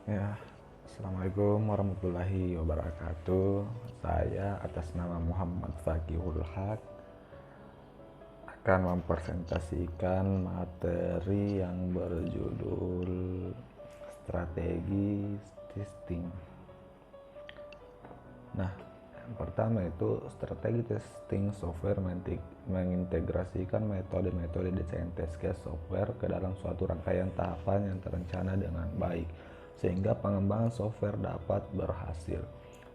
Ya, Assalamualaikum warahmatullahi wabarakatuh. Saya atas nama Muhammad Fakihul Haq akan mempresentasikan materi yang berjudul strategi testing. Nah, yang pertama itu strategi testing software mengintegrasikan metode-metode desain test case software ke dalam suatu rangkaian tahapan yang terencana dengan baik sehingga pengembangan software dapat berhasil.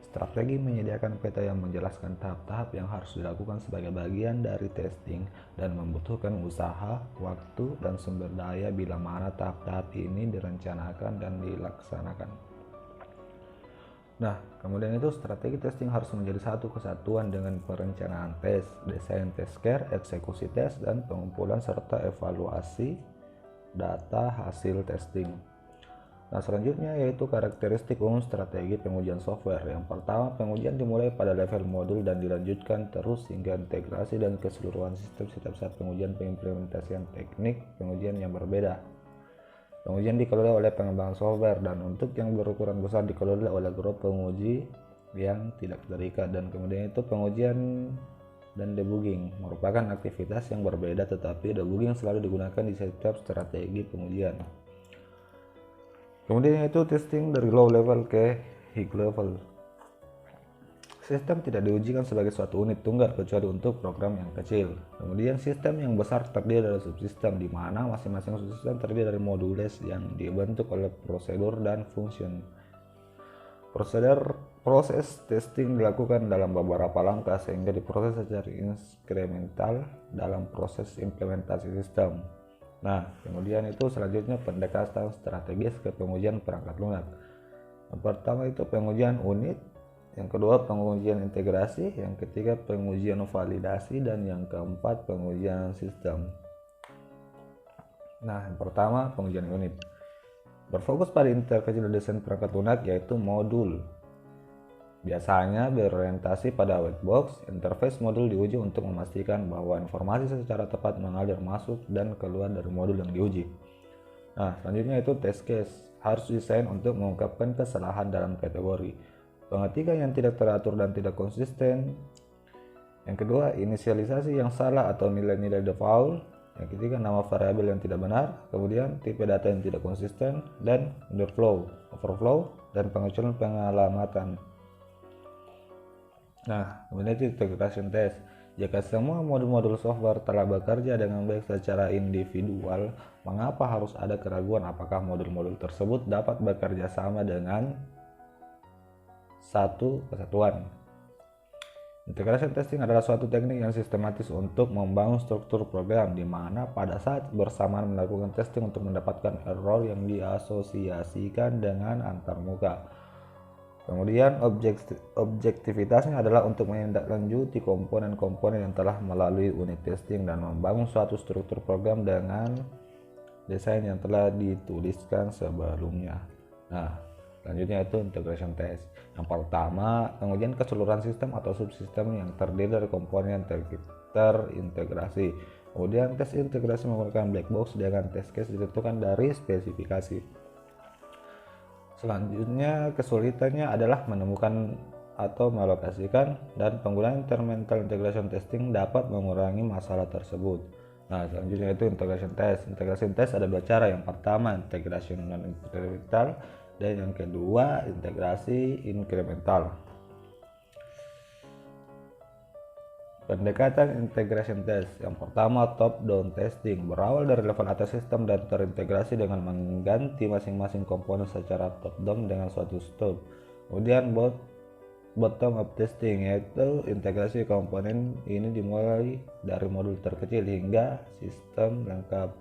Strategi menyediakan peta yang menjelaskan tahap-tahap yang harus dilakukan sebagai bagian dari testing dan membutuhkan usaha, waktu, dan sumber daya bila mana tahap-tahap ini direncanakan dan dilaksanakan. Nah, kemudian itu strategi testing harus menjadi satu kesatuan dengan perencanaan tes, desain test care, eksekusi tes, dan pengumpulan serta evaluasi data hasil testing. Nah, selanjutnya yaitu karakteristik umum strategi pengujian software. Yang pertama, pengujian dimulai pada level modul dan dilanjutkan terus hingga integrasi dan keseluruhan sistem setiap saat pengujian pengimplementasian teknik pengujian yang berbeda. Pengujian dikelola oleh pengembangan software dan untuk yang berukuran besar dikelola oleh grup penguji yang tidak terikat, dan kemudian itu pengujian dan debugging merupakan aktivitas yang berbeda, tetapi debugging selalu digunakan di setiap strategi pengujian. Kemudian itu testing dari low level ke high level. Sistem tidak diujikan sebagai suatu unit tunggal kecuali untuk program yang kecil. Kemudian sistem yang besar terdiri dari subsistem, di mana masing-masing subsistem terdiri dari modules yang dibentuk oleh prosedur dan function. Proses testing dilakukan dalam beberapa langkah sehingga diproses secara inkremental dalam proses implementasi sistem. Nah, kemudian itu selanjutnya pendekatan strategis ke pengujian perangkat lunak. Yang pertama itu pengujian unit, yang kedua pengujian integrasi, yang ketiga pengujian validasi, dan yang keempat pengujian sistem. Nah, yang pertama pengujian unit berfokus pada interface desain perangkat lunak yaitu modul. Biasanya berorientasi pada white box. Interface modul diuji untuk memastikan bahwa informasi secara tepat mengalir masuk dan keluar dari modul yang diuji. Nah, selanjutnya itu test case harus desain untuk mengungkapkan kesalahan dalam kategori pengetikan yang tidak teratur dan tidak konsisten. Yang kedua, inisialisasi yang salah atau nilai-nilai default. Yang ketiga, nama variabel yang tidak benar. Kemudian tipe data yang tidak konsisten, dan overflow, dan pengecualian pengalamatan. Nah, kemudian itu integration test. Jika semua modul-modul software telah bekerja dengan baik secara individual, mengapa harus ada keraguan apakah modul-modul tersebut dapat bekerja sama dengan satu kesatuan? Integration testing adalah suatu teknik yang sistematis untuk membangun struktur program, di mana pada saat bersamaan melakukan testing untuk mendapatkan error yang diasosiasikan dengan antarmuka. Kemudian objektivitasnya adalah untuk menindaklanjuti komponen-komponen yang telah melalui unit testing dan membangun suatu struktur program dengan desain yang telah dituliskan sebelumnya. Nah, selanjutnya itu integration test. Yang pertama, pengujian keseluruhan sistem atau subsistem yang terdiri dari komponen yang terintegrasi. Kemudian tes integrasi menggunakan black box dengan test case ditentukan dari spesifikasi. Selanjutnya, kesulitannya adalah menemukan atau melokasikan, dan penggunaan incremental integration testing dapat mengurangi masalah tersebut. Nah, selanjutnya itu integration test. Integration test ada dua cara. Yang pertama, integration non-incremental, dan yang kedua, integrasi incremental. Pendekatan integration test. Yang pertama, top-down testing. Berawal dari level atas sistem dan terintegrasi dengan mengganti masing-masing komponen secara top-down dengan suatu step. Kemudian bottom-up testing, yaitu integrasi komponen ini dimulai dari modul terkecil hingga sistem lengkap.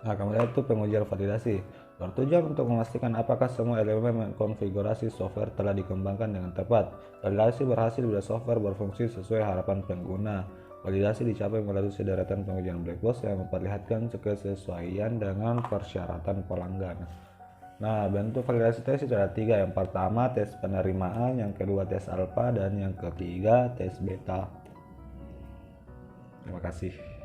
Nah, kemudian itu pengujian validasi. Bertujuan untuk memastikan apakah semua elemen konfigurasi software telah dikembangkan dengan tepat. Validasi berhasil bila software berfungsi sesuai harapan pengguna. Validasi dicapai melalui sederetan pengujian black box yang memperlihatkan kesesuaian dengan persyaratan pelanggan. Nah, bentuk validasi tes itu ada tiga. Yang pertama, tes penerimaan. Yang kedua, tes alpha. Dan yang ketiga, tes beta. Terima kasih.